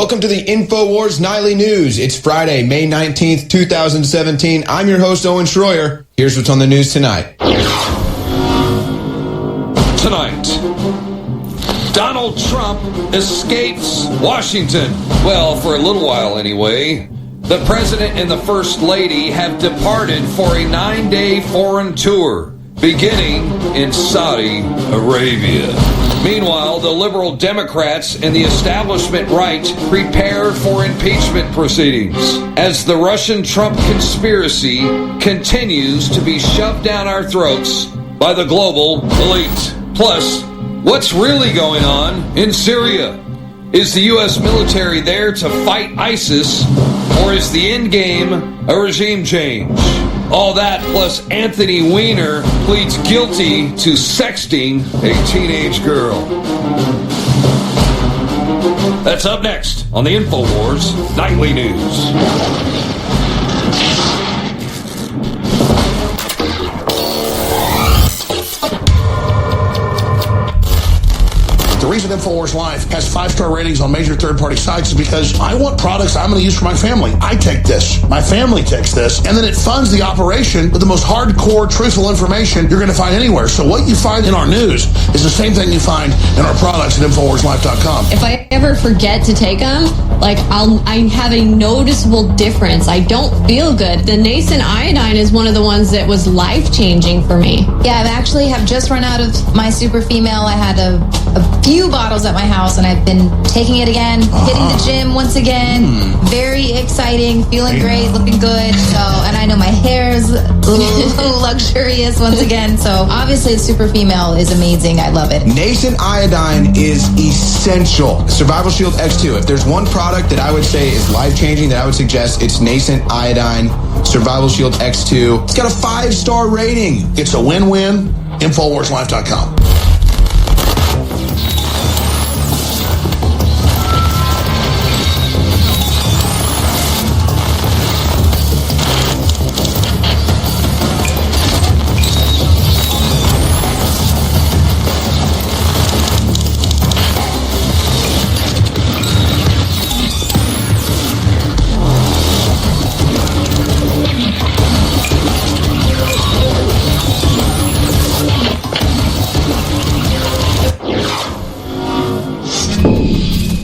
Welcome to the Infowars Nightly News. It's Friday, May 19th, 2017. I'm your host, Owen Schroyer. Here's what's on the news tonight. Tonight, Donald Trump escapes Washington. Well, for a little while anyway. The President and the First Lady have departed for a 9-day foreign tour, beginning in Saudi Arabia. Meanwhile, the liberal Democrats and the establishment right prepare for impeachment proceedings as the Russian-Trump conspiracy continues to be shoved down our throats by the global elite. Plus, what's really going on in Syria? Is the U.S. military there to fight ISIS, or is the end game a regime change? All that plus Anthony Weiner pleads guilty to sexting a teenage girl. That's up next on the Infowars Nightly News. The reason Infowars Live has 5-star ratings on major third-party sites is because I want products I'm going to use for my family. I take this. My family takes this. And then it funds the operation with the most hardcore, truthful information you're going to find anywhere. So what you find in our news is the same thing you find in our products at InfowarsLive.com. If I ever forget to take them, I have a noticeable difference. I don't feel good. The nascent iodine is one of the ones that was life-changing for me. Yeah, I have just run out of my super female. I had a few bottles at my house, and I've been taking it again, hitting the gym once again. Very exciting, feeling great, looking good. So, and I know my hair's luxurious once again. So obviously the super female is amazing. I love it. Nascent iodine is essential. Survival Shield X2. If there's one product that I would say is life-changing that I would suggest, it's Nascent Iodine Survival Shield X2. It's got a 5-star rating. It's a win-win. InfowarsLive.com.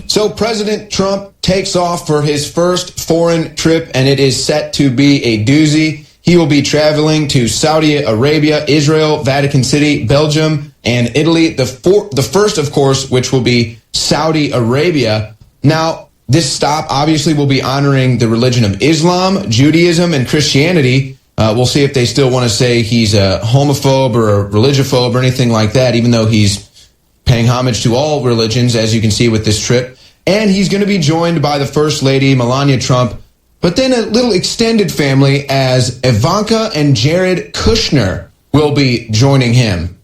So President Trump takes off for his first foreign trip, and it is set to be a doozy. He will be traveling to Saudi Arabia, Israel, Vatican City, Belgium, and Italy. The first, of course, which will be Saudi Arabia. Now, this stop obviously will be honoring the religion of Islam, Judaism, and Christianity. We'll see if they still want to say he's a homophobe or a religiphobe or anything like that, even though he's paying homage to all religions, as you can see with this trip. And he's going to be joined by the First Lady, Melania Trump, but then a little extended family as Ivanka and Jared Kushner will be joining him.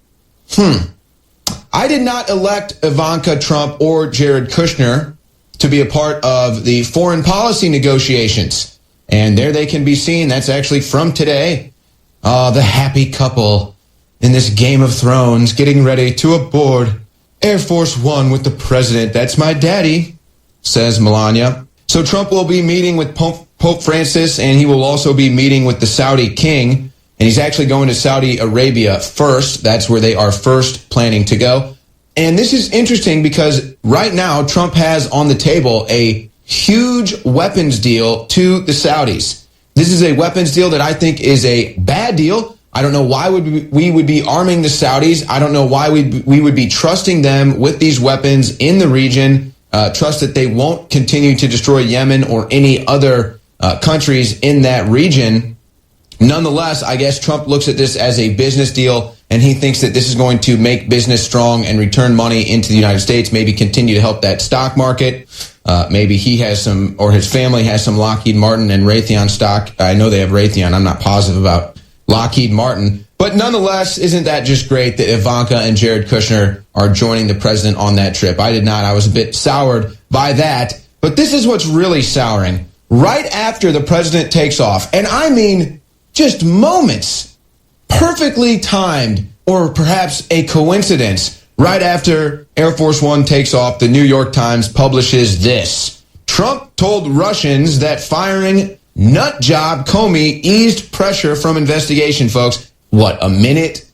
I did not elect Ivanka Trump or Jared Kushner to be a part of the foreign policy negotiations. And there they can be seen. That's actually from today. The happy couple in this Game of Thrones getting ready to aboard Air Force One with the president. That's my daddy, says Melania. So Trump will be meeting with Pope Francis, and he will also be meeting with the Saudi king. And he's actually going to Saudi Arabia first. That's where they are first planning to go. And this is interesting because right now Trump has on the table a huge weapons deal to the Saudis. This is a weapons deal that I think is a bad deal. I don't know why we would be arming the Saudis. I don't know why we would be trusting them with these weapons in the region, trust that they won't continue to destroy Yemen or any other countries in that region. Nonetheless, I guess Trump looks at this as a business deal, and he thinks that this is going to make business strong and return money into the United States, maybe continue to help that stock market. Maybe he has some, or his family has some Lockheed Martin and Raytheon stock. I know they have Raytheon. I'm not positive about Lockheed Martin. But nonetheless, isn't that just great that Ivanka and Jared Kushner are joining the president on that trip? I did not. I was a bit soured by that. But this is what's really souring. Right after the president takes off, and I mean just moments, perfectly timed, or perhaps a coincidence, right after Air Force One takes off, the New York Times publishes this. Trump told Russians that firing nut job Comey eased pressure from investigation, folks. What, a minute,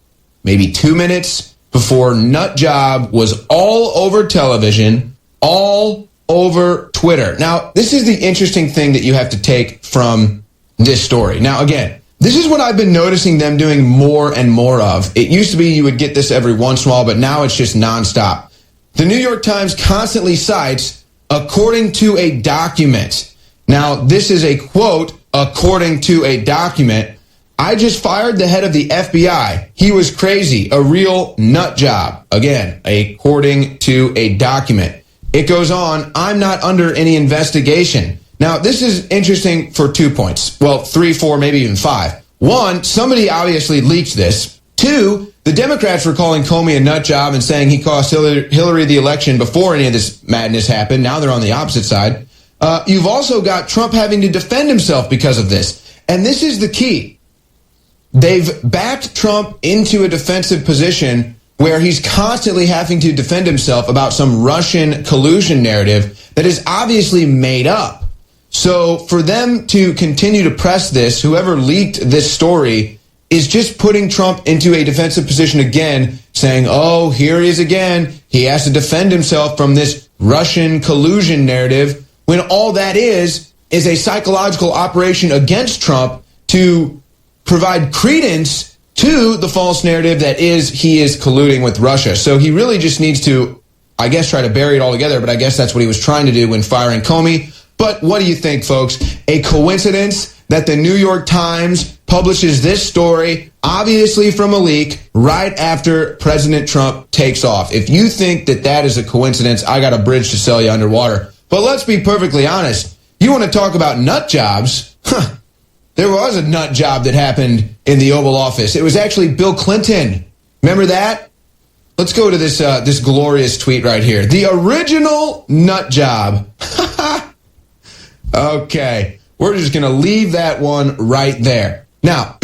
maybe 2 minutes before nut job was all over television, all over Twitter. Now, this is the interesting thing that you have to take from this story. Now, again, this is what I've been noticing them doing more and more of. It used to be you would get this every once in a while, but now it's just nonstop. The New York Times constantly cites, according to a document. Now, this is a quote, according to a document. I just fired the head of the FBI. He was crazy, a real nut job. Again, according to a document. It goes on, I'm not under any investigation. Now, this is interesting for 2 points. Well, 3, 4, maybe even 5. 1, somebody obviously leaked this. 2, the Democrats were calling Comey a nut job and saying he cost Hillary the election before any of this madness happened. Now they're on the opposite side. You've also got Trump having to defend himself because of this. And this is the key. They've backed Trump into a defensive position where he's constantly having to defend himself about some Russian collusion narrative that is obviously made up. So for them to continue to press this, whoever leaked this story is just putting Trump into a defensive position again, saying, oh, here he is again. He has to defend himself from this Russian collusion narrative, when all that is a psychological operation against Trump to provide credence to the false narrative that is he is colluding with Russia. So he really just needs to, I guess, try to bury it all together, but I guess that's what he was trying to do when firing Comey. But what do you think, folks? A coincidence that the New York Times publishes this story, obviously from a leak, right after President Trump takes off? If you think that that is a coincidence, I got a bridge to sell you underwater. But let's be perfectly honest. You want to talk about nut jobs? There was a nut job that happened in the Oval Office. It was actually Bill Clinton. Remember that? Let's go to this glorious tweet right here. The original nut job. Okay, we're just going to leave that one right there. Now,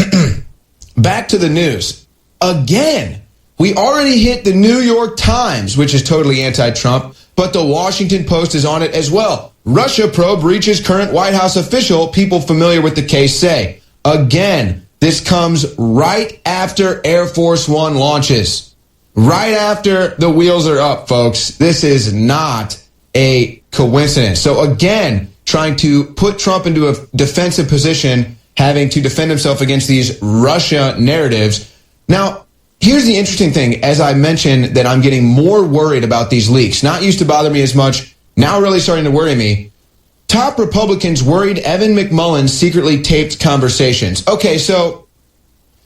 back to the news. Again, we already hit the New York Times, which is totally anti-Trump, but the Washington Post is on it as well. Russia probe reaches current White House official, people familiar with the case say. Again, this comes right after Air Force One launches. Right after the wheels are up, folks. This is not a coincidence. So again, trying to put Trump into a defensive position, having to defend himself against these Russia narratives. Now, here's the interesting thing. As I mentioned, that I'm getting more worried about these leaks. Not used to bother me as much, now really starting to worry me. Top Republicans worried Evan McMullin secretly taped conversations. Okay, so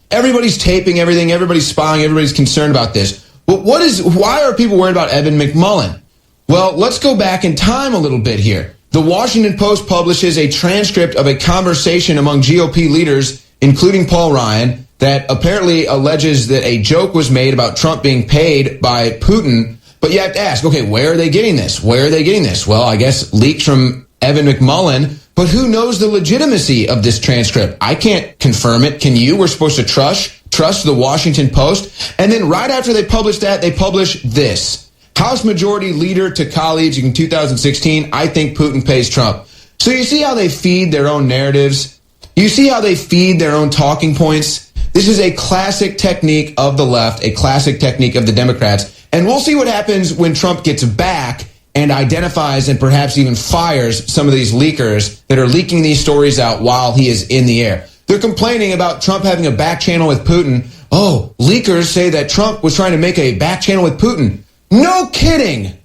everybody's taping everything, everybody's spying, everybody's concerned about this. But why are people worried about Evan McMullin? Well, let's go back in time a little bit here. The Washington Post publishes a transcript of a conversation among GOP leaders, including Paul Ryan, that apparently alleges that a joke was made about Trump being paid by Putin. But you have to ask, okay, where are they getting this? Where are they getting this? Well, I guess leaked from Evan McMullin. But who knows the legitimacy of this transcript? I can't confirm it. Can you? We're supposed to trust the Washington Post. And then right after they publish that, they publish this. House Majority Leader to colleagues in 2016, I think Putin pays Trump. So you see how they feed their own narratives? You see how they feed their own talking points? This is a classic technique of the left, a classic technique of the Democrats. And we'll see what happens when Trump gets back and identifies and perhaps even fires some of these leakers that are leaking these stories out while he is in the air. They're complaining about Trump having a back channel with Putin. Oh, leakers say that Trump was trying to make a back channel with Putin. No kidding.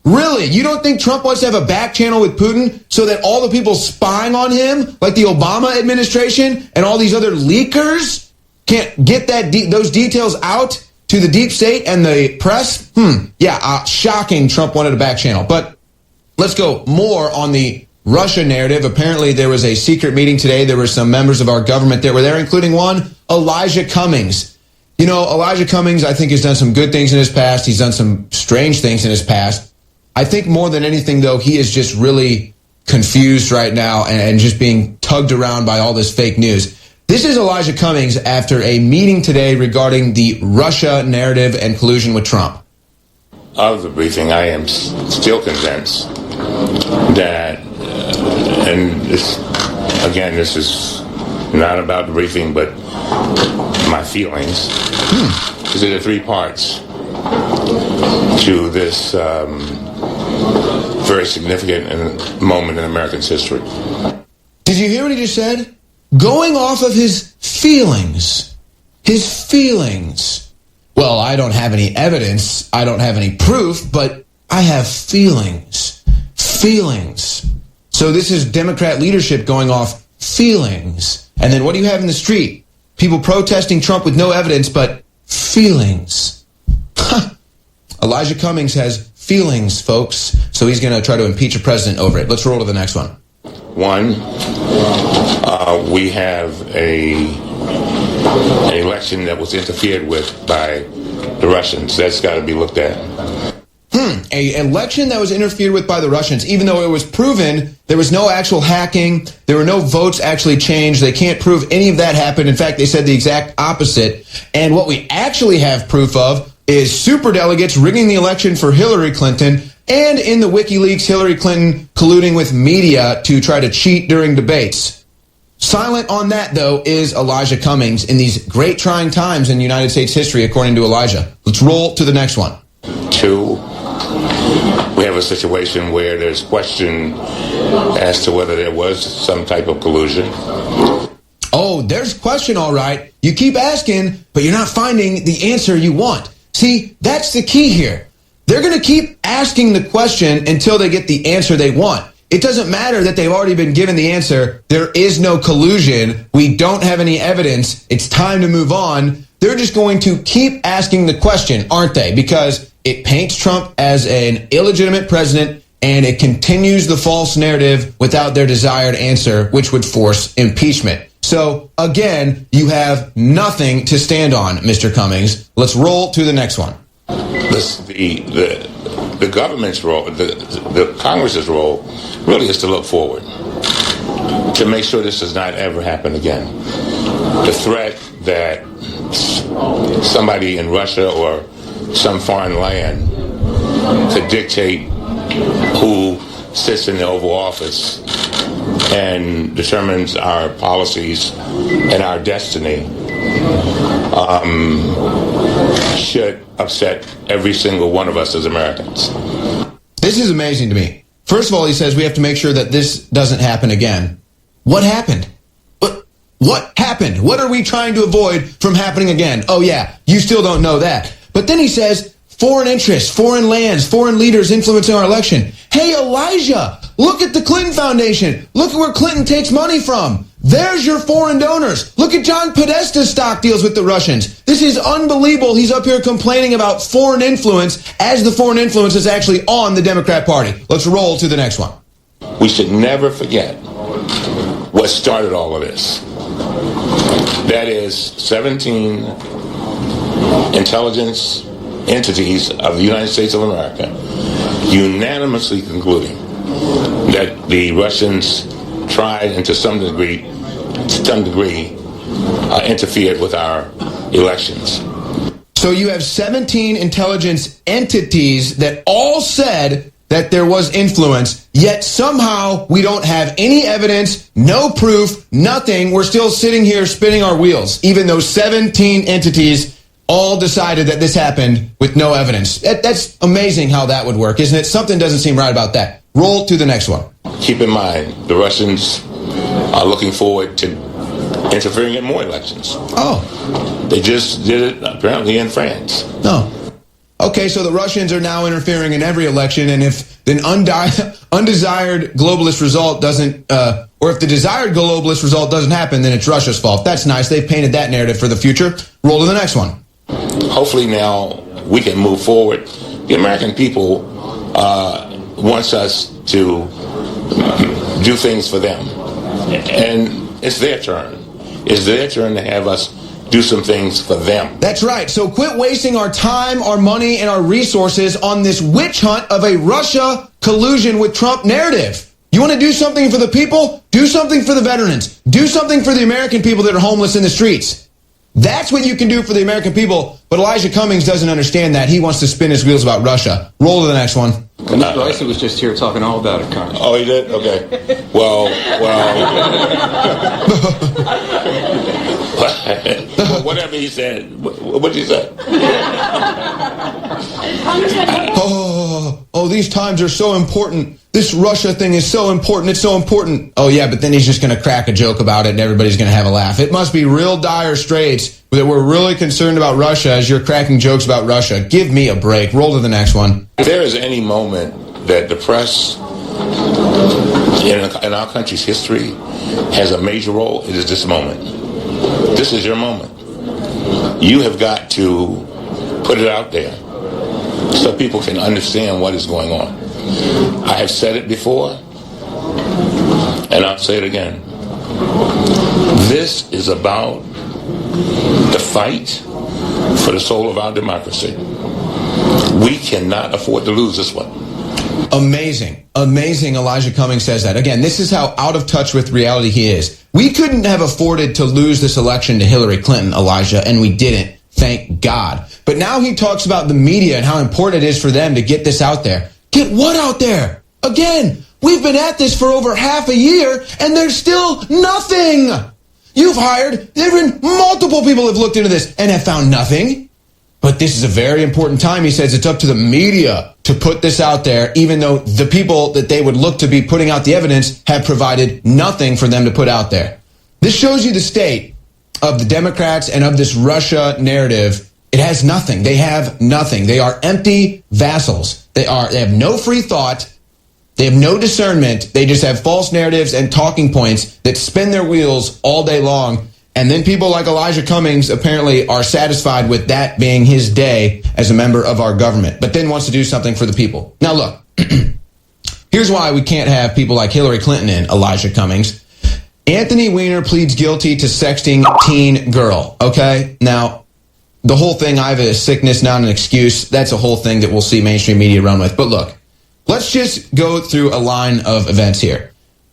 Really? You don't think Trump wants to have a back channel with Putin so that all the people spying on him, like the Obama administration and all these other leakers, can't get those details out to the deep state and the press? Shocking Trump wanted a back channel. But let's go more on the Russia narrative. Apparently there was a secret meeting today. There were some members of our government that were there, including one, Elijah Cummings. You know, Elijah Cummings, I think, has done some good things in his past. He's done some strange things in his past. I think more than anything, though, he is just really confused right now and just being tugged around by all this fake news. This is Elijah Cummings after a meeting today regarding the Russia narrative and collusion with Trump. Of the briefing, I am still convinced that And this is not about the briefing, but my feelings. Because there are three parts to this very significant moment in American history. Did you hear what he just said? Going off of his feelings. His feelings. Well, I don't have any evidence. I don't have any proof, but I have feelings. Feelings. So this is Democrat leadership going off feelings. And then what do you have in the street? People protesting Trump with no evidence, but feelings. Elijah Cummings has feelings, folks. So he's going to try to impeach a president over it. Let's roll to the next one. One, we have an election that was interfered with by the Russians. That's got to be looked at. An election that was interfered with by the Russians, even though it was proven there was no actual hacking, there were no votes actually changed. They can't prove any of that happened. In fact, they said the exact opposite. And what we actually have proof of is superdelegates rigging the election for Hillary Clinton, and in the WikiLeaks, Hillary Clinton colluding with media to try to cheat during debates. Silent on that, though, is Elijah Cummings in these great trying times in United States history, according to Elijah. Let's roll to the next one. Two, we have a situation where there's question as to whether there was some type of collusion. Oh, there's question, all right. You keep asking, but you're not finding the answer you want. See, that's the key here. They're going to keep asking the question until they get the answer they want. It doesn't matter that they've already been given the answer. There is no collusion. We don't have any evidence. It's time to move on. They're just going to keep asking the question, aren't they? Because it paints Trump as an illegitimate president, and it continues the false narrative without their desired answer, which would force impeachment. So, again, you have nothing to stand on, Mr. Cummings. Let's roll to the next one. The government's role, the Congress's role, really is to look forward, to make sure this does not ever happen again. The threat that somebody in Russia or some foreign land could dictate who sits in the Oval Office and determines our policies and our destiny should upset every single one of us as Americans. This is amazing to me. First of all, he says we have to make sure that this doesn't happen again. What happened? What happened? What are we trying to avoid from happening again? Oh, yeah, you still don't know that. But then he says foreign interests, foreign lands, foreign leaders influencing our election. Hey, Elijah, look at the Clinton Foundation. Look at where Clinton takes money from. There's your foreign donors. Look at John Podesta's stock deals with the Russians. This is unbelievable. He's up here complaining about foreign influence as the foreign influence is actually on the Democrat Party. Let's roll to the next one. We should never forget what started all of this. That is 17 intelligence entities of the United States of America unanimously concluding that the Russians tried and to some degree interfered with our elections. So you have 17 intelligence entities that all said that there was influence, yet somehow we don't have any evidence, no proof, nothing. We're still sitting here spinning our wheels, even though 17 entities all decided that this happened with no evidence. That's amazing how that would work, isn't it? Something doesn't seem right about that. Roll to the next one. Keep in mind, the Russians are looking forward to interfering in more elections. Oh. They just did it apparently in France. No. Okay, so the Russians are now interfering in every election, and if an undesired globalist result doesn't, or if the desired globalist result doesn't happen, then it's Russia's fault. That's nice. They've painted that narrative for the future. Roll to the next one. Hopefully now we can move forward. The American people wants us to do things for them, and it's their turn. It's their turn to have us do some things for them. That's right. So quit wasting our time, our money, and our resources on this witch hunt of a Russia collusion with Trump narrative. You want to do something for the people? Do something for the veterans. Do something for the American people that are homeless in the streets. That's what you can do for the American people, but Elijah Cummings doesn't understand that. He wants to spin his wheels about Russia. Roll to the next one. Mr. Issa was just here talking all about it, Congressman. Oh, he did? Okay. Well. Whatever he said. What did he say? These times are so important. This Russia thing is so important. It's so important. Oh, yeah, but then he's just going to crack a joke about it and everybody's going to have a laugh. It must be real dire straits that we're really concerned about Russia as you're cracking jokes about Russia. Give me a break. Roll to the next one. If there is any moment that the press in our country's history has a major role, it is this moment. This is your moment. You have got to put it out there so people can understand what is going on. I have said it before, and I'll say it again. This is about the fight for the soul of our democracy. We cannot afford to lose this one. Amazing. Elijah Cummings says that. Again, this is how out of touch with reality he is. We couldn't have afforded to lose this election to Hillary Clinton, Elijah, and we didn't. Thank God. But now he talks about the media and how important it is for them to get this out there. Get what out there? Again, we've been at this for over half a year, and there's still nothing. There have been multiple people have looked into this and have found nothing. But this is a very important time. He says it's up to the media to put this out there, even though the people that they would look to be putting out the evidence have provided nothing for them to put out there. This shows you the state of the Democrats and of this Russia narrative. It has nothing. They have nothing. They are empty vassals. They have no free thought. They have no discernment. They just have false narratives and talking points that spin their wheels all day long. And then people like Elijah Cummings apparently are satisfied with that being his day as a member of our government, but then wants to do something for the people. Now, look, here's why we can't have people like Hillary Clinton in Elijah Cummings. Anthony Weiner pleads guilty to sexting teen girl, okay? Now, the whole thing, I have a sickness, not an excuse. That's a whole thing that we'll see mainstream media run with. But look, let's just go through a line of events here,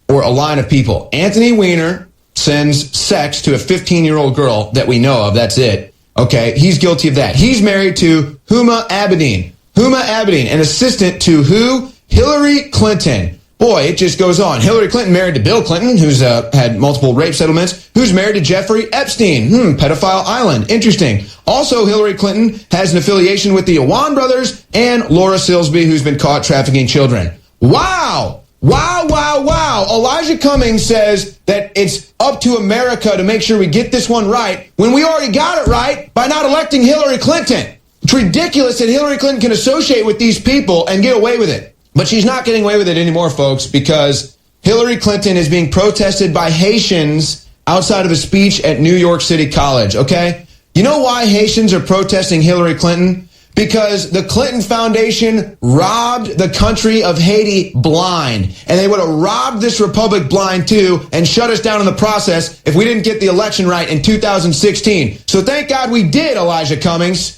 or a line of people. Anthony Weiner sends sex to a 15-year-old girl that we know of. That's it. Okay, he's guilty of that. He's married to Huma Abedin. Huma Abedin, an assistant to who? Hillary Clinton. Boy, it just goes on. Hillary Clinton married to Bill Clinton, who's had multiple rape settlements, who's married to Jeffrey Epstein. Pedophile island. Interesting. Also, Hillary Clinton has an affiliation with the Awan brothers and Laura Silsby, who's been caught trafficking children. Wow. Wow. Elijah Cummings says that it's up to America to make sure we get this one right when we already got it right by not electing Hillary Clinton. It's ridiculous that Hillary Clinton can associate with these people and get away with it. But she's not getting away with it anymore, folks, because Hillary Clinton is being protested by Haitians outside of a speech at New York City College, okay? You know why Haitians are protesting Hillary Clinton? Because the Clinton Foundation robbed the country of Haiti blind. And they would have robbed this republic blind, too, and shut us down in the process if we didn't get the election right in 2016. So thank God we did, Elijah Cummings.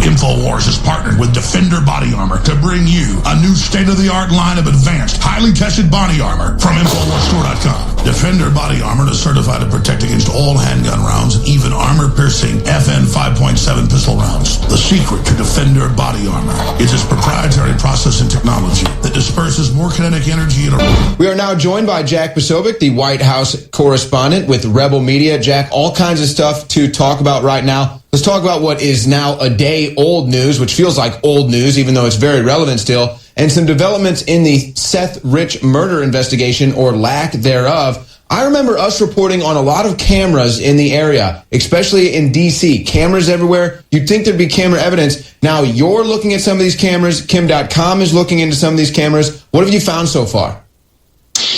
Infowars has partnered with Defender Body Armor to bring you a new state-of-the-art line of advanced, highly tested body armor from InfoWarsStore.com. Defender Body Armor is certified to protect against all handgun rounds, even armor-piercing FN 5.7 pistol rounds. The secret to Defender Body Armor is its proprietary process and technology that disperses more kinetic energy in a room. We are now joined by Jack Posobiec, the White House correspondent with Rebel Media. Jack, all kinds of stuff to talk about right now. Let's talk about what is now a day-old news, which feels like old news, even though it's very relevant still, and some developments in the Seth Rich murder investigation, or lack thereof. I remember us reporting on a lot of cameras in the area, especially in D.C. Cameras everywhere. You'd think there'd be camera evidence. Now you're looking at some of these cameras. Kim.com is looking into some of these cameras. What have you found so far?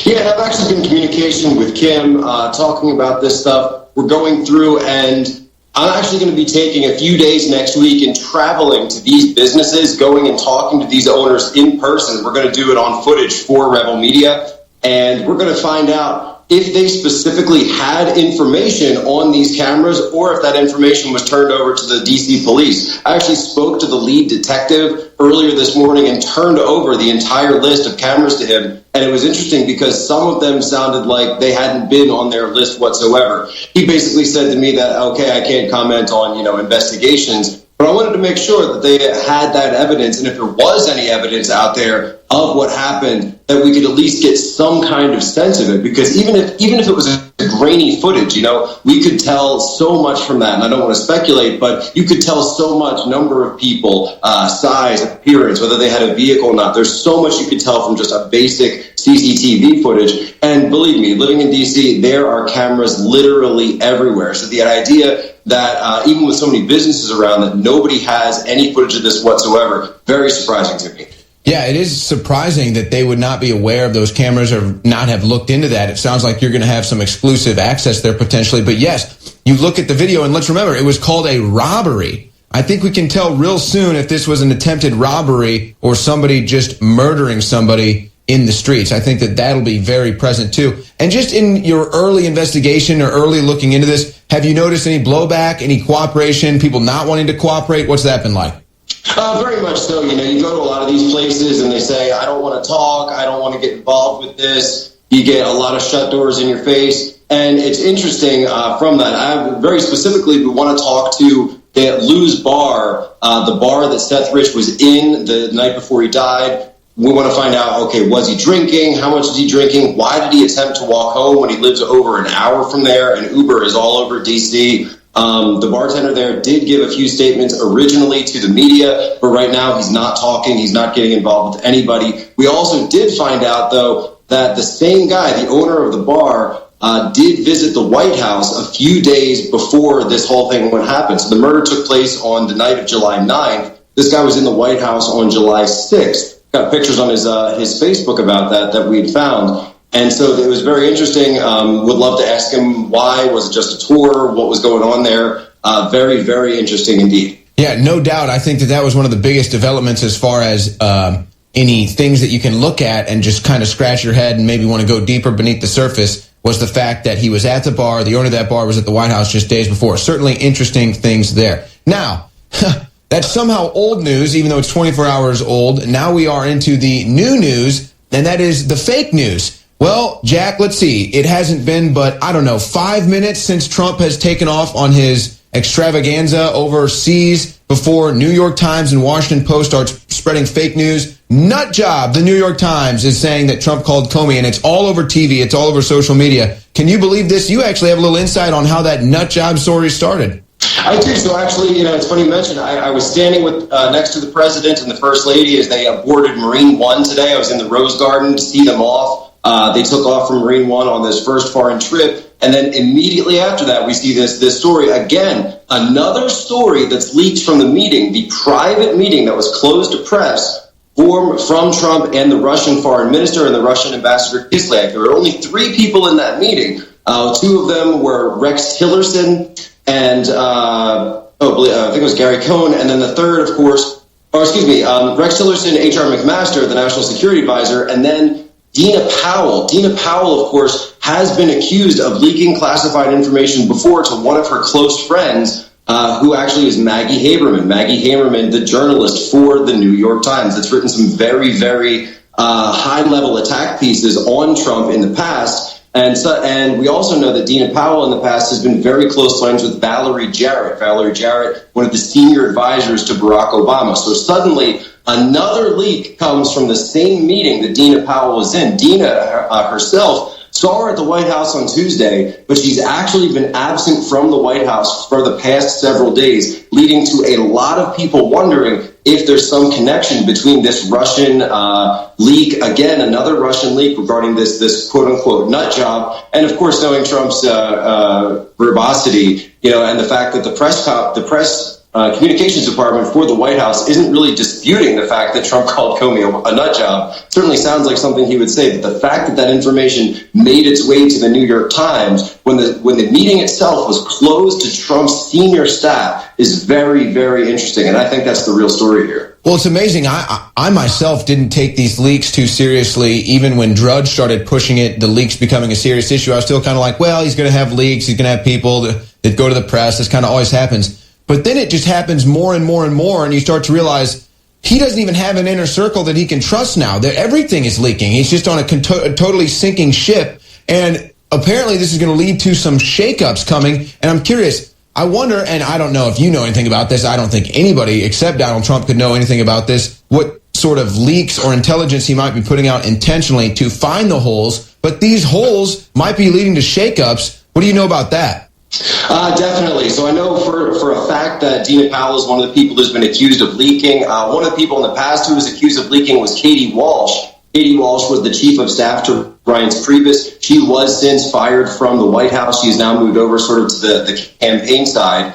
Yeah, I've actually been in communication with Kim, talking about this stuff. We're going through, and I'm actually going to be taking a few days next week and traveling to these businesses, going and talking to these owners in person. We're going to do it on footage for Rebel Media, and we're going to find out if they specifically had information on these cameras or if that information was turned over to the DC police. I actually spoke to the lead detective earlier this morning and turned over the entire list of cameras to him. And it was interesting because some of them sounded like they hadn't been on their list whatsoever. He basically said to me that, okay, I can't comment on, investigations, but I wanted to make sure that they had that evidence. And if there was any evidence out there of what happened, that we could at least get some kind of sense of it. Because even if it was a grainy footage, we could tell so much from that. And I don't want to speculate, but you could tell so much: number of people, size, appearance, whether they had a vehicle or not. There's so much you could tell from just a basic CCTV footage. And believe me, living in DC, there are cameras literally everywhere. So the idea that even with so many businesses around, that nobody has any footage of this whatsoever, very surprising to me. Yeah, it is surprising that they would not be aware of those cameras or not have looked into that. It sounds like you're going to have some exclusive access there potentially. But yes, you look at the video, and let's remember, it was called a robbery. I think we can tell real soon if this was an attempted robbery or somebody just murdering somebody in the streets. I think that that'll be very present too. And just in your early investigation or early looking into this, have you noticed any blowback, any cooperation, people not wanting to cooperate? What's that been like? Very much so. You go to a lot of these places and they say, I don't want to talk, I don't want to get involved with this. You get a lot of shut doors in your face. And it's interesting from that. I very specifically, we want to talk to the Lou's Bar, the bar that Seth Rich was in the night before he died. We want to find out, okay, was he drinking? How much is he drinking? Why did he attempt to walk home when he lives over an hour from there? And Uber is all over D.C. The bartender there did give a few statements originally to the media, but right now he's not talking. He's not getting involved with anybody. We also did find out, though, that the same guy, the owner of the bar, did visit the White House a few days before this whole thing would happen. So the murder took place on the night of July 9th. This guy was in the White House on July 6th. Got pictures on his Facebook about that we had found. And so it was very interesting. Would love to ask him why. Was it just a tour? What was going on there? Very, very interesting indeed. Yeah, no doubt. I think that was one of the biggest developments as far as any things that you can look at and just kind of scratch your head and maybe want to go deeper beneath the surface was the fact that he was at the bar. The owner of that bar was at the White House just days before. Certainly interesting things there. Now, that's somehow old news, even though it's 24 hours old. Now we are into the new news, and that is the fake news. Well, Jack, let's see. It hasn't been but, 5 minutes since Trump has taken off on his extravaganza overseas before New York Times and Washington Post start spreading fake news. Nut job. The New York Times is saying that Trump called Comey, and it's all over TV. It's all over social media. Can you believe this? You actually have a little insight on how that nut job story started. I do. So actually, it's funny you mentioned. I was standing with next to the president and the first lady as they boarded Marine One today. I was in the Rose Garden to see them off. They took off from Marine One on this first foreign trip. And then immediately after that, we see this story. Again, another story that's leaked from the meeting, the private meeting that was closed to press from Trump and the Russian foreign minister and the Russian ambassador Kislyak. There were only 3 people in that meeting. 2 of them were Rex Tillerson and I think it was Gary Cohn. And then the third, of course, Rex Tillerson, H.R. McMaster, the national security advisor, and then Dina Powell. Dina Powell, of course, has been accused of leaking classified information before to one of her close friends, who actually is Maggie Haberman. Maggie Haberman, the journalist for the New York Times, that's written some very, very high-level attack pieces on Trump in the past. And we also know that Dina Powell in the past has been very close friends with Valerie Jarrett. Valerie Jarrett, one of the senior advisors to Barack Obama. So suddenly, another leak comes from the same meeting that Dina Powell was in. Dina herself saw her at the White House on Tuesday, but she's actually been absent from the White House for the past several days, leading to a lot of people wondering if there's some connection between this Russian leak, again, another Russian leak regarding this quote-unquote nut job, and of course knowing Trump's verbosity, and the fact that the press communications department for the White House isn't really disputing the fact that Trump called Comey a nut job. Certainly sounds like something he would say, but the fact that information made its way to the New York Times when the meeting itself was closed to Trump's senior staff is very, very interesting, and I think that's the real story here. Well, it's amazing. I myself didn't take these leaks too seriously. Even when Drudge started pushing it, the leaks becoming a serious issue, I was still kind of like, well, he's going to have leaks. He's going to have people that go to the press. This kind of always happens. But then it just happens more and more and more, and you start to realize he doesn't even have an inner circle that he can trust now. That everything is leaking. He's just on a totally sinking ship, and apparently this is going to lead to some shakeups coming, and I'm curious. I wonder, and I don't know if you know anything about this. I don't think anybody except Donald Trump could know anything about this. What sort of leaks or intelligence he might be putting out intentionally to find the holes. But these holes might be leading to shakeups. What do you know about that? Definitely. So I know for a fact that Dina Powell is one of the people who's been accused of leaking. One of the people in the past who was accused of leaking was Katie Walsh. Katie Walsh was the chief of staff to Reince Priebus. She was since fired from the White House. She's now moved over sort of to the campaign side.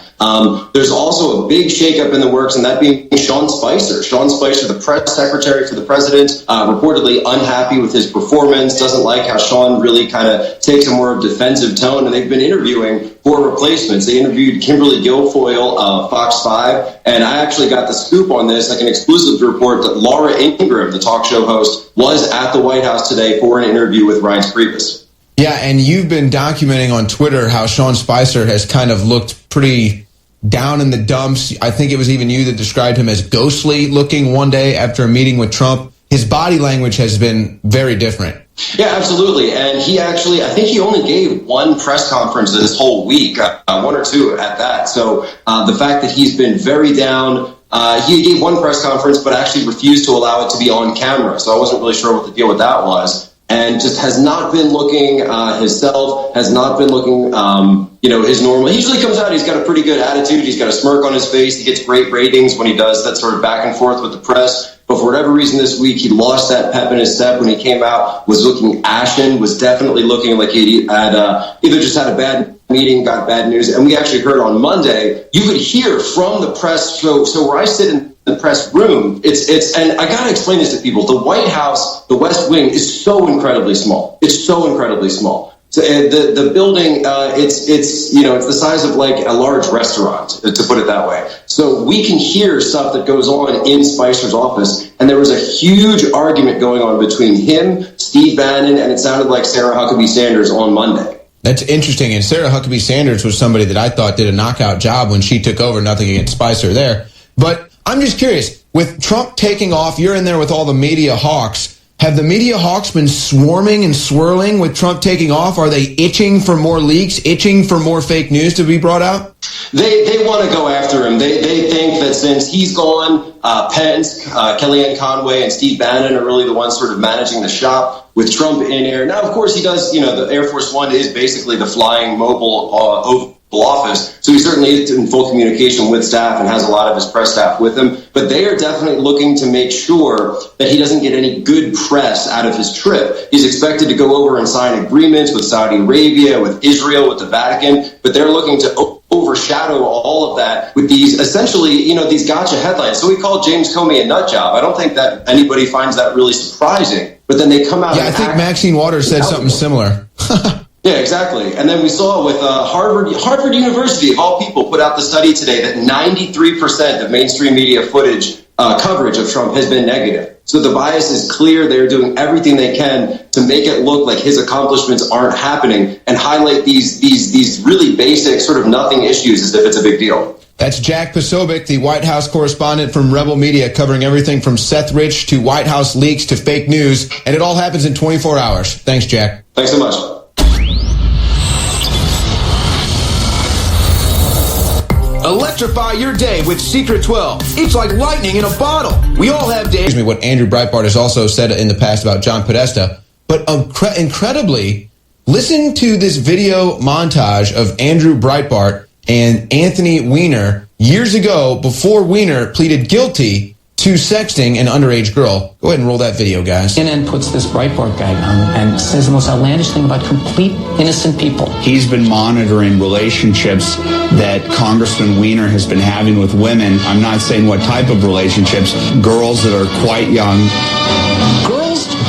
There's also a big shakeup in the works, and that being Sean Spicer. Sean Spicer, the press secretary for the president, reportedly unhappy with his performance, doesn't like how Sean really kind of takes a more defensive tone, and they've been interviewing for replacements. They interviewed Kimberly Guilfoyle of Fox 5, and I actually got the scoop on this, like an exclusive report that Laura Ingraham, the talk show host, was at the White House today for an interview with Reince Priebus. Yeah, and you've been documenting on Twitter how Sean Spicer has kind of looked pretty down in the dumps. I think it was even you that described him as ghostly looking one day after a meeting with Trump. His body language has been very different. Yeah, absolutely. And he actually, I think he only gave one press conference this whole week, one or two at that. So the fact that he's been very down, he gave one press conference, but actually refused to allow it to be on camera. So I wasn't really sure what the deal with that was. And just has not been looking himself, has not been looking, his normal. He usually comes out, he's got a pretty good attitude, he's got a smirk on his face, he gets great ratings when he does that sort of back and forth with the press. But for whatever reason this week, he lost that pep in his step when he came out, was looking ashen, was definitely looking like he had either just had a bad meeting, got bad news. And we actually heard on Monday, you could hear from the press. So where I sit in the press room, it's and I got to explain this to people. The White House, the West Wing, is so incredibly small. It's so incredibly small. So the building, it's the size of like a large restaurant, to put it that way. So we can hear stuff that goes on in Spicer's office, and there was a huge argument going on between him, Steve Bannon, and it sounded like Sarah Huckabee Sanders on Monday. That's interesting. And Sarah Huckabee Sanders was somebody that I thought did a knockout job when she took over. Nothing against Spicer there. But I'm just curious, with Trump taking off, you're in there with all the media hawks. Have the media hawks been swarming and swirling with Trump taking off? Are they itching for more leaks, itching for more fake news to be brought out? They want to go after him. They think that since he's gone, Pence, Kellyanne Conway, and Steve Bannon are really the ones sort of managing the shop with Trump in air. Now, of course, he does, the Air Force One is basically the flying mobile Oval Office. So he certainly is in full communication with staff and has a lot of his press staff with him. But they are definitely looking to make sure that he doesn't get any good press out of his trip. He's expected to go over and sign agreements with Saudi Arabia, with Israel, with the Vatican. But they're looking to overshadow all of that with these, essentially, these gotcha headlines. So we call James Comey a nut job. I don't think that anybody finds that really surprising. But then they come out. Yeah, I think Maxine Waters said something similar. Yeah, exactly. And then we saw with Harvard University, of all people, put out the study today that 93% of mainstream media footage coverage of Trump has been negative. So the bias is clear. They're doing everything they can to make it look like his accomplishments aren't happening and highlight these really basic sort of nothing issues as if it's a big deal. That's Jack Posobiec, the White House correspondent from Rebel Media, covering everything from Seth Rich to White House leaks to fake news. And it all happens in 24 hours. Thanks, Jack. Thanks so much. Electrify your day with Secret 12. It's like lightning in a bottle. We all have days. What Andrew Breitbart has also said in the past about John Podesta. But incredibly, listen to this video montage of Andrew Breitbart and Anthony Weiner years ago before Weiner pleaded guilty to sexting an underage girl. Go ahead and roll that video, guys. CNN puts this Breitbart guy on and says the most outlandish thing about complete innocent people. He's been monitoring relationships that Congressman Weiner has been having with women. I'm not saying what type of relationships. Girls that are quite young.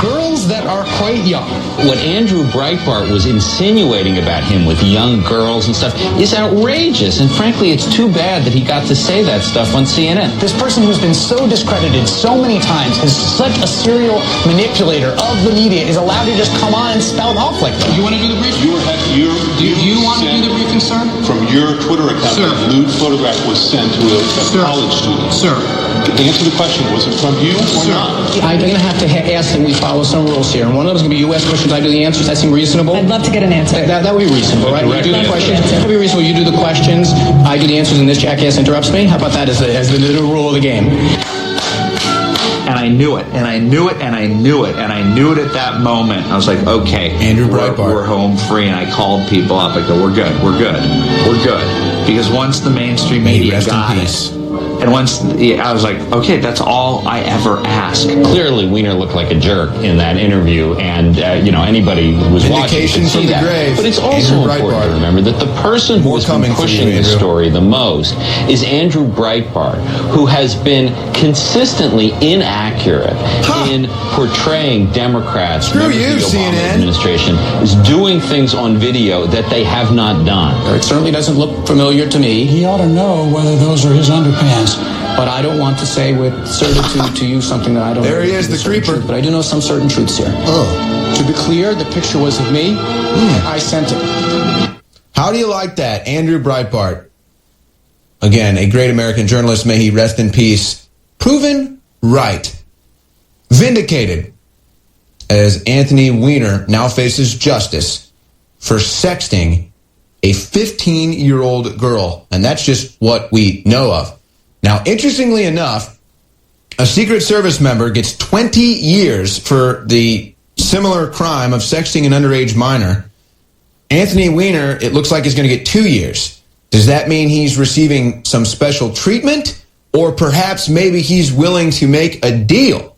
Girls that are quite young. What Andrew Breitbart was insinuating about him with young girls and stuff is outrageous. And frankly, it's too bad that he got to say that stuff on CNN. This person who's been so discredited so many times, is such a serial manipulator of the media, is allowed to just come on and spout off like that. You want to do the briefing? Do you want to do the briefing, sir? From your Twitter account, Sir. a nude photograph was sent to a college student. Sir. Answer the question. Was it from you or not? I'm going to have to ask that we follow some rules here. And one of them is going to be U.S. questions. I do the answers. That seem reasonable? I'd love to get an answer. That would be reasonable, right? You do the questions. That would be reasonable. You do the questions. I do the answers, and this jackass interrupts me. How about that as the rule of the game? And I knew it, and I knew it, and I knew it, and I knew it at that moment. I was like, okay, Andrew Breitbart. We're home free, and I called people up. I go, we're good. Because once the mainstream media got it, and once I was like, okay, that's all I ever ask. Clearly, Weiner looked like a jerk in that interview, and anybody who was watching could see that. Grave. But it's also important to remember that the person who has been pushing this story the most is Andrew Breitbart, who has been consistently inaccurate in portraying Democrats, members of the Obama administration, as doing things on video that they have not done. It certainly doesn't look familiar to me. He ought to know whether those are his underpants. But I don't want to say with certitude to you something that I don't know. There he is, the creeper. Truth, but I do know some certain truths here. Oh. To be clear, the picture was of me. I sent it. How do you like that? Andrew Breitbart. Again, a great American journalist. May he rest in peace. Proven right. Vindicated. As Anthony Weiner now faces justice for sexting a 15-year-old girl. And that's just what we know of. Now, interestingly enough, a Secret Service member gets 20 years for the similar crime of sexting an underage minor. Anthony Weiner, it looks like, is going to get 2 years. Does that mean he's receiving some special treatment? Or perhaps maybe he's willing to make a deal?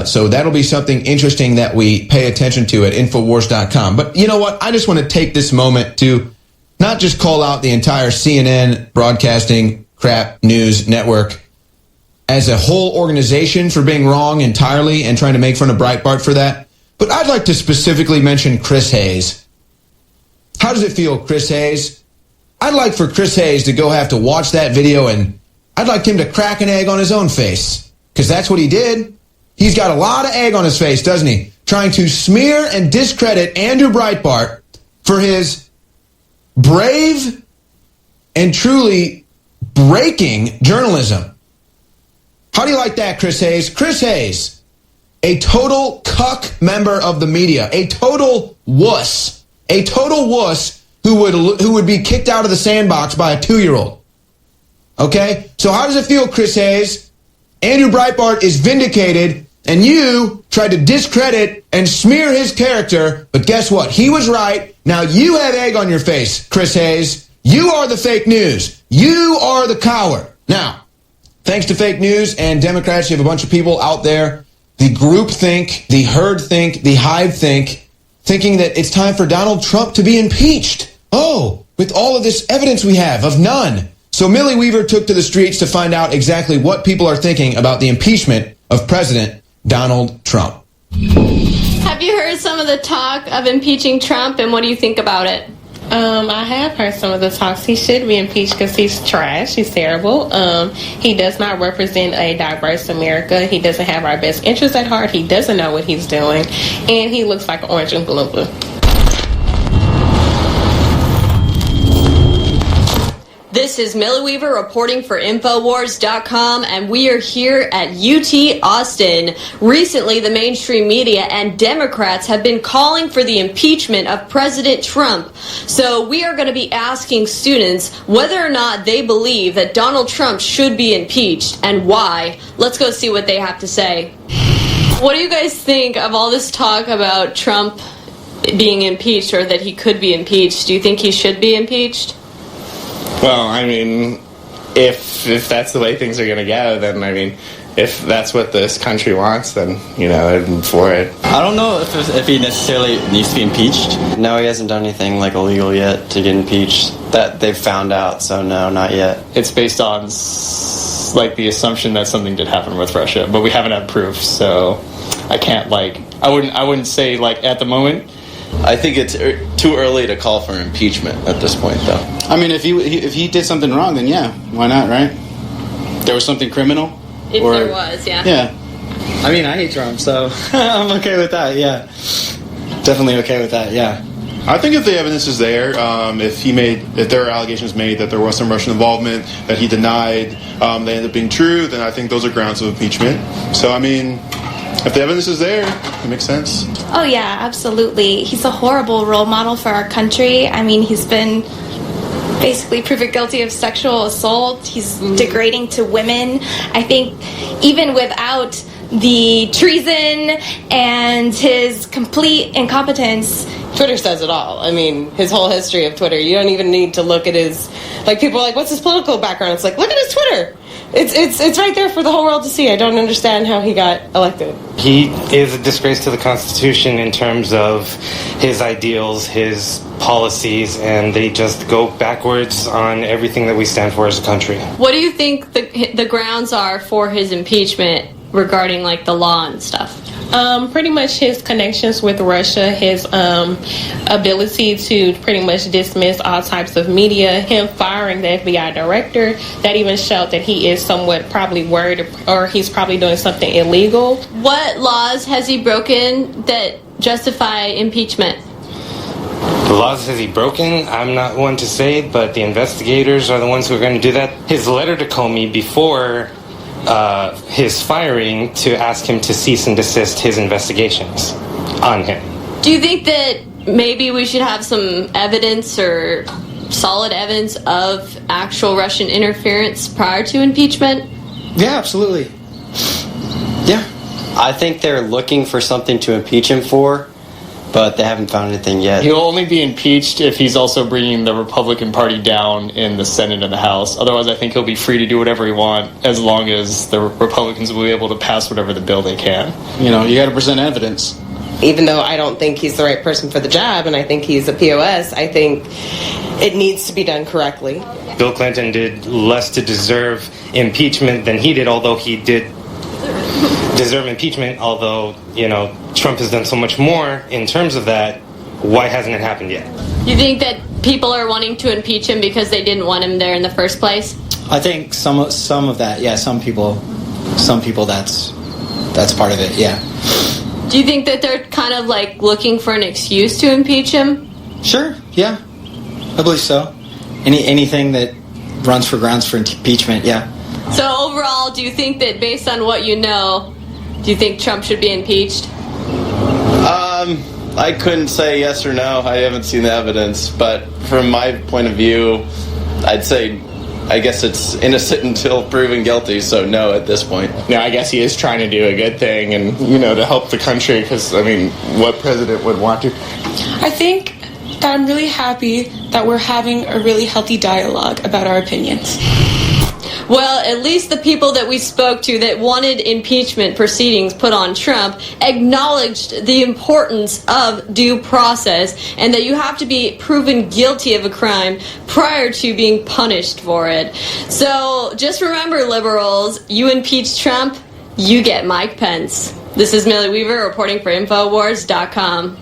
So that'll be something interesting that we pay attention to at Infowars.com. But you know what? I just want to take this moment to not just call out the entire CNN broadcasting crap news network as a whole organization for being wrong entirely and trying to make fun of Breitbart for that. But I'd like to specifically mention Chris Hayes. How does it feel, Chris Hayes? I'd like for Chris Hayes to go have to watch that video, and I'd like him to crack an egg on his own face, because that's what he did. He's got a lot of egg on his face, doesn't he? Trying to smear and discredit Andrew Breitbart for his brave and truly breaking journalism. How do you like that, Chris Hayes? Chris Hayes, a total cuck member of the media, a total wuss who would be kicked out of the sandbox by a 2-year-old. Okay? So how does it feel, Chris Hayes? Andrew Breitbart is vindicated, and you tried to discredit and smear his character, but guess what? He was right. Now you have egg on your face, Chris Hayes. You are the fake news. You are the coward. Now, thanks to fake news and Democrats, you have a bunch of people out there, the group think, the herd think, the hive think, thinking that it's time for Donald Trump to be impeached. Oh, with all of this evidence we have of none. So Millie Weaver took to the streets to find out exactly what people are thinking about the impeachment of President Donald Trump. Have you heard some of the talk of impeaching Trump, and what do you think about it? I have heard some of the talks. He should be impeached because he's trash. He's terrible. He does not represent a diverse America. He doesn't have our best interests at heart. He doesn't know what he's doing. And he looks like an orange and blue. This is Millie Weaver reporting for Infowars.com, and we are here at UT Austin. Recently, the mainstream media and Democrats have been calling for the impeachment of President Trump. So we are going to be asking students whether or not they believe that Donald Trump should be impeached and why. Let's go see what they have to say. What do you guys think of all this talk about Trump being impeached, or that he could be impeached? Do you think he should be impeached? Well, I mean, if that's the way things are going to go, then, I mean, if that's what this country wants, then, you know, I'm for it. I don't know if he necessarily needs to be impeached. No, he hasn't done anything, like, illegal yet to get impeached. That they've found out, so no, not yet. It's based on, like, the assumption that something did happen with Russia, but we haven't had proof, so I can't I wouldn't say at the moment. I think it's too early to call for impeachment at this point, though. I mean, if he did something wrong, then yeah, why not, right? There was something criminal? If there was, yeah. Yeah. I mean, I hate Trump, so I'm okay with that, yeah. Definitely okay with that, yeah. I think if the evidence is there, if there are allegations made that there was some Russian involvement that he denied, they end up being true, then I think those are grounds of impeachment. So, I mean, if the evidence is there, it makes sense. Oh, yeah, absolutely. He's a horrible role model for our country. I mean, he's been basically proven guilty of sexual assault. He's degrading to women. I think even without the treason and his complete incompetence, Twitter says it all. I mean, his whole history of Twitter. You don't even need to look at his, people are like, what's his political background? It's like, look at his Twitter. It's right there for the whole world to see. I don't understand how he got elected. He is a disgrace to the Constitution in terms of his ideals, his policies, and they just go backwards on everything that we stand for as a country. What do you think the grounds are for his impeachment regarding the law and stuff? Pretty much his connections with Russia, his ability to pretty much dismiss all types of media, him firing the FBI director, that even showed that he is somewhat probably worried or he's probably doing something illegal. What laws has he broken that justify impeachment? The laws has he broken? I'm not one to say, but the investigators are the ones who are going to do that. His letter to Comey before his firing to ask him to cease and desist his investigations on him. Do you think that maybe we should have some evidence or solid evidence of actual Russian interference prior to impeachment? Yeah, absolutely. Yeah. I think they're looking for something to impeach him for, but they haven't found anything yet. He'll only be impeached if he's also bringing the Republican Party down in the Senate and the House. Otherwise, I think he'll be free to do whatever he wants as long as the Republicans will be able to pass whatever the bill they can. You got to present evidence. Even though I don't think he's the right person for the job and I think he's a POS, I think it needs to be done correctly. Bill Clinton did less to deserve impeachment than he did, although he did deserve impeachment, although, Trump has done so much more in terms of that. Why hasn't it happened yet? You think that people are wanting to impeach him because they didn't want him there in the first place? I think some of that, yeah, some people that's part of it, yeah. Do you think that they're kind of looking for an excuse to impeach him? Sure, yeah. I believe so. Anything that runs for grounds for impeachment, yeah. So overall, do you think that based on what you know, do you think Trump should be impeached? I couldn't say yes or no. I haven't seen the evidence, but from my point of view, I'd say I guess it's innocent until proven guilty, so no at this point. No, I guess he is trying to do a good thing and, to help the country because, what president would want to? I think that I'm really happy that we're having a really healthy dialogue about our opinions. Well, at least the people that we spoke to that wanted impeachment proceedings put on Trump acknowledged the importance of due process and that you have to be proven guilty of a crime prior to being punished for it. So just remember, liberals, you impeach Trump, you get Mike Pence. This is Millie Weaver reporting for Infowars.com.